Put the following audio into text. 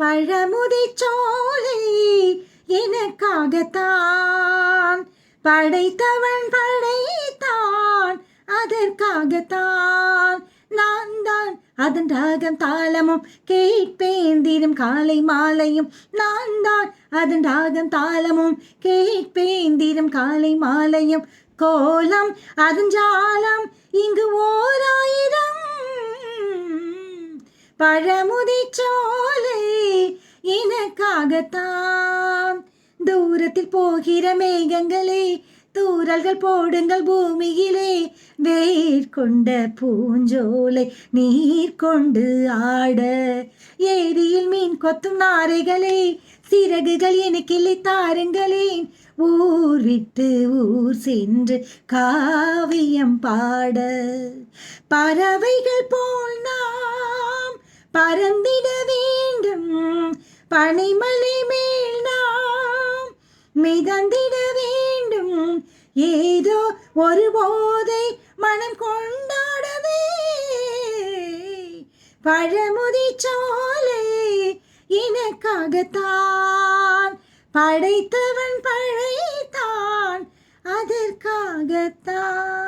பழமுதிர் சோலை எனக்காகத்தான் படைத்தவன் படைத்தான், அதற்காகத்தான் நான் தான் அதன் ராகம் தாளமும் கேட்பேன் தினம் காலை மாலையும். நான் தான் அதன் ராகம் தாளமும் கேட்பேன் தினம் காலை மாலையும். கோலம் அதன் ஜாலம் இங்கு ஓராயிரம், பழமுதிர் சோலை எனக்காகத்தான். தூரத்தில் போகிற மேகங்களே, தூறல்கள் போடுங்கள் பூமியிலே. வேர்கொண்ட பூஞ்சோலை நீர் கொண்டு ஆட, ஏரியில் மீன் கொத்தும் நாரைகளே, சிறகுகள் எனக்கில்லை தாருங்களேன். ஊர் விட்டு ஊர் சென்று காவியம் பாட, பறவைகள் போல் நாம் பறந்திட வேண்டும். பனிமலை மேல் நாம் மிதந்திட வேண்டும். ஏதோ ஒரு போதை மனம் கொண்டாடவே, பழமுதிர் சோலை எனக்காகத்தான் படைத்தவன் படைத்தான், அதற்காகத்தான்.